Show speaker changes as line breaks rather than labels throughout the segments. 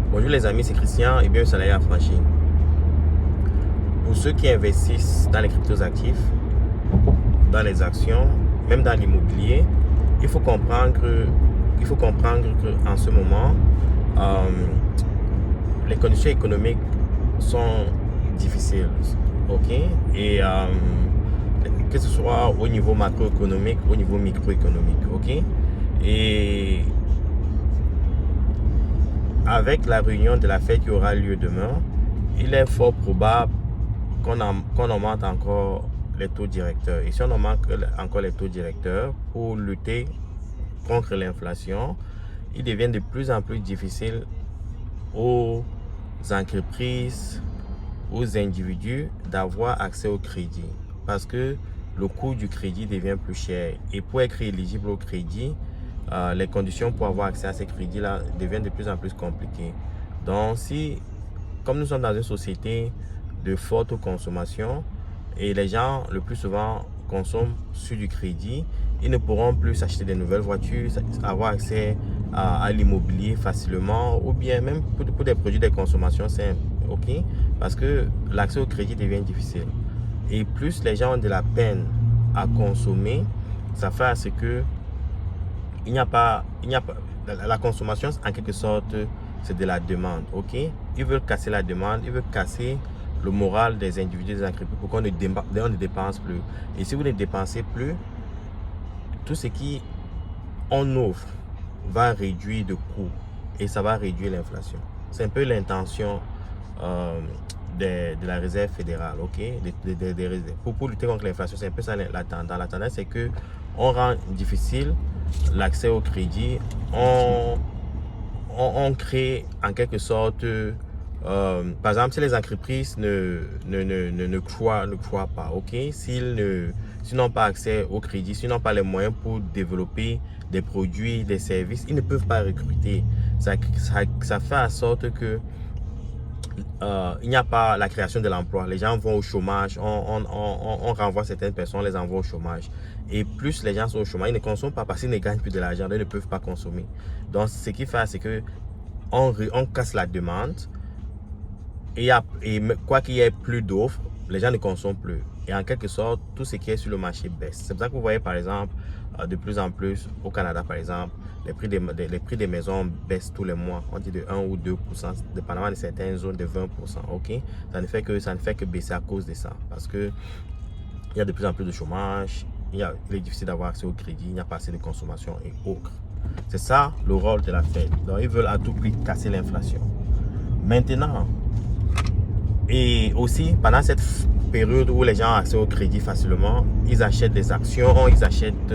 Bonjour les amis, c'est Christian et bienvenue sur Salarié Affranchi. Pour ceux qui investissent dans les cryptos actifs, dans les actions, même dans l'immobilier, il faut comprendre qu'en ce moment, les conditions économiques sont difficiles. Ok? Et que ce soit au niveau macroéconomique, au niveau microéconomique. Ok? Et avec la réunion de la Fed qui aura lieu demain, il est fort probable qu'on augmente encore les taux directeurs. Et si on augmente encore les taux directeurs pour lutter contre l'inflation, il devient de plus en plus difficile aux entreprises, aux individus d'avoir accès au crédit parce que le coût du crédit devient plus cher. Et pour être éligible au crédit, les conditions pour avoir accès à ces crédits-là deviennent de plus en plus compliquées. Donc, comme nous sommes dans une société de forte consommation et les gens le plus souvent consomment sur du crédit, ils ne pourront plus s'acheter des nouvelles voitures, avoir accès à l'immobilier facilement ou bien même pour des produits de consommation simples. Ok? Parce que l'accès au crédit devient difficile. Et plus les gens ont de la peine à consommer, ça fait à ce que la consommation en quelque sorte c'est de la demande. Ok? Ils veulent casser la demande, ils veulent casser le moral des individus, des entreprises pour qu'on ne dépense plus. Et si vous ne dépensez plus, tout ce qui on offre va réduire de coût et ça va réduire l'inflation. C'est un peu l'intention de la réserve fédérale, ok, des réserves. Pour lutter contre l'inflation, c'est un peu ça la tendance. La tendance, c'est que on rend difficile l'accès au crédit, on crée en quelque sorte, par exemple, si les entreprises ne croient pas, ok, s'ils n'ont pas accès au crédit, s'ils n'ont pas les moyens pour développer des produits, des services, ils ne peuvent pas recruter. Ça fait en sorte que il n'y a pas la création de l'emploi. Les gens vont au chômage, on renvoie certaines personnes, on les envoie au chômage. Et plus les gens sont au chômage, ils ne consomment pas parce qu'ils ne gagnent plus de l'argent, ils ne peuvent pas consommer. Donc, ce qui fait, c'est que on casse la demande et quoi qu'il y ait plus d'offres, les gens ne consomment plus. Et en quelque sorte, tout ce qui est sur le marché baisse. C'est pour ça que vous voyez, par exemple, de plus en plus, au Canada, par exemple, les prix des maisons baissent tous les mois. On dit de 1 ou 2%, dépendamment de certaines zones, de 20%. Ok? Ça ne fait que baisser à cause de ça. Parce que il y a de plus en plus de chômage, il est difficile d'avoir accès au crédit, il n'y a pas assez de consommation et autres. C'est ça le rôle de la Fed. Donc, ils veulent à tout prix casser l'inflation. Maintenant, et aussi, pendant cette période où les gens ont accès au crédit facilement, ils achètent des actions, ils achètent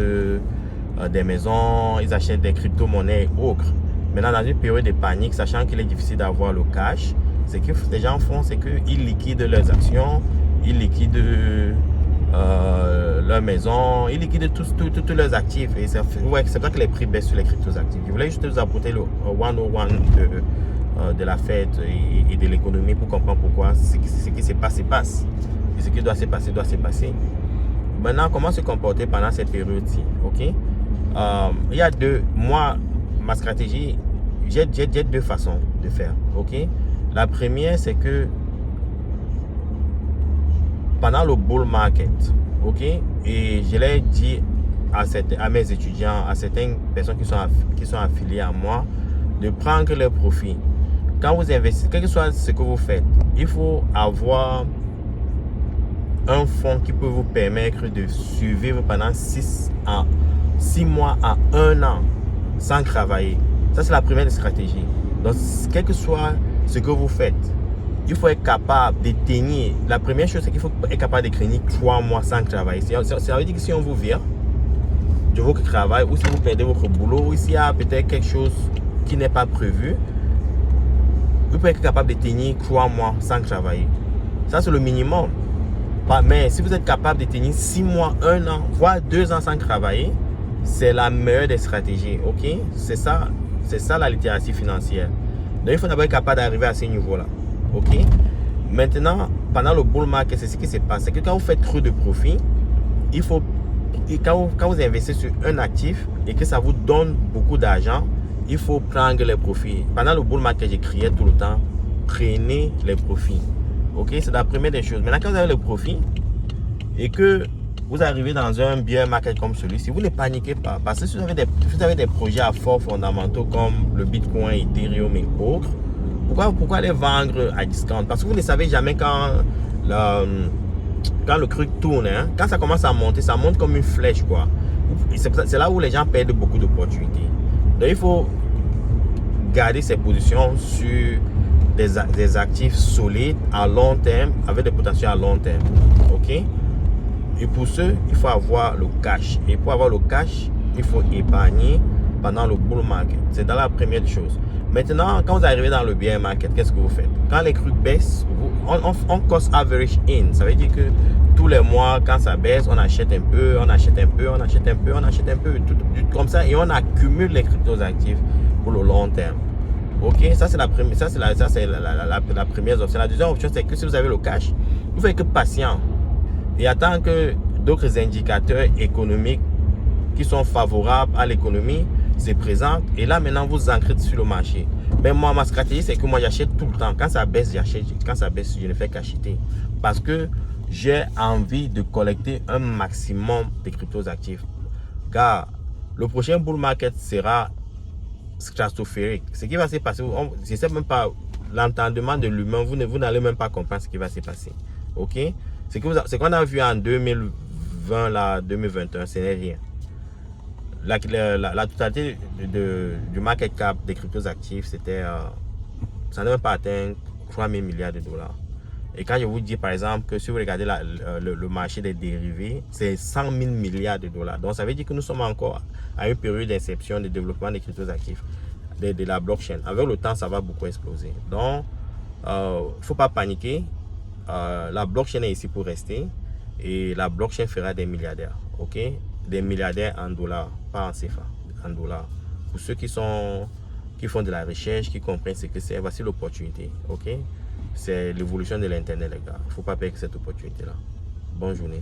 des maisons, ils achètent des crypto-monnaies et autres. Maintenant, dans une période de panique, sachant qu'il est difficile d'avoir le cash, ce que les gens font, c'est qu'ils liquident leurs actions, ils liquident leur maison, ils liquident tous leurs actifs. Et c'est pour ça que les prix baissent sur les cryptos actifs. Je voulais juste vous apporter le 101 de la fête et de l'économie pour comprendre pourquoi ce qui se passe, et ce qui doit se passer, doit se passer. Maintenant, comment se comporter pendant cette période-ci? Ok? Il y a ma stratégie, j'ai deux façons de faire. Ok? La première, c'est que pendant le bull market, ok, et je l'ai dit à mes étudiants, à certaines personnes qui sont affiliées à moi, de prendre leurs profits. Quand vous investissez, quel que soit ce que vous faites, il faut avoir un fonds qui peut vous permettre de survivre pendant 6 mois à 1 an sans travailler. Ça, c'est la première stratégie. Donc, quel que soit ce que vous faites, il faut être capable de tenir. La première chose, c'est qu'il faut être capable de tenir 3 mois sans travailler. Ça veut dire que si on vous vire de votre travail, ou si vous perdez votre boulot, ou s'il y a peut-être quelque chose qui n'est pas prévu, vous pouvez être capable de tenir 3 mois sans travailler. Ça, c'est le minimum. Mais si vous êtes capable de tenir 6 mois, 1 an, voire 2 ans sans travailler, c'est la meilleure des stratégies. Ok? C'est ça la littératie financière. Donc, il faut d'abord être capable d'arriver à ce niveau-là. Ok? Maintenant, pendant le bull market, c'est ce qui se passe. C'est que quand vous faites trop de profit, quand vous investissez sur un actif et que ça vous donne beaucoup d'argent, il faut prendre les profits. Pendant le bull market, j'ai crié tout le temps, prenez les profits. Ok, c'est la première des choses. Maintenant, quand vous avez les profits et que vous arrivez dans un bear market comme celui-ci, vous ne paniquez pas. Parce que si vous avez des projets à forts fondamentaux comme le Bitcoin, Ethereum et autres, pourquoi les vendre à discount? Parce que vous ne savez jamais quand le truc tourne. Hein? Quand ça commence à monter, ça monte comme une flèche, quoi. C'est là où les gens perdent beaucoup d'opportunités. Donc, il faut garder ses positions sur des actifs solides à long terme, avec des potentiels à long terme. Ok? Et pour ce, il faut avoir le cash. Et pour avoir le cash, il faut épargner pendant le bull market. C'est dans la première chose. Maintenant, quand vous arrivez dans le bear market, qu'est-ce que vous faites? Quand les trucs baissent, on cost average in. Ça veut dire que tous les mois, quand ça baisse, on achète un peu, on achète un peu, on achète un peu, on achète un peu, tout comme ça, et on accumule les cryptos actifs pour le long terme. Ok, ça c'est la première, la première option. La deuxième option, c'est que si vous avez le cash, vous faites que patient et attendre que d'autres indicateurs économiques qui sont favorables à l'économie se présentent, et là maintenant vous ancrez sur le marché. Mais moi, ma stratégie, c'est que moi j'achète tout le temps. Quand ça baisse, j'achète. Quand ça baisse, je ne fais qu'acheter parce que j'ai envie de collecter un maximum de cryptos actifs, car le prochain bull market sera stratosphérique. Ce qui va se passer, je ne sais même pas, l'entendement de l'humain, vous n'allez même pas comprendre ce qui va se passer. Ok? Ce qu'on a vu en 2020, là, 2021, ce n'est rien. La totalité du market cap des cryptos actifs, c'était, ça n'a même pas atteint 3 000 milliards de dollars. Et quand je vous dis par exemple que si vous regardez le marché des dérivés, c'est 100 000 milliards de dollars. Donc ça veut dire que nous sommes encore à une période d'inception de développement des cryptos actifs, de la blockchain. Avec le temps, ça va beaucoup exploser. Donc, il ne faut pas paniquer. La blockchain est ici pour rester. Et la blockchain fera des milliardaires. Ok? Des milliardaires en dollars, pas en CFA, en dollars. Pour ceux qui font de la recherche, qui comprennent ce que c'est, voici l'opportunité. Ok? C'est l'évolution de l'Internet, les gars. Il ne faut pas perdre cette opportunité-là. Bonne journée.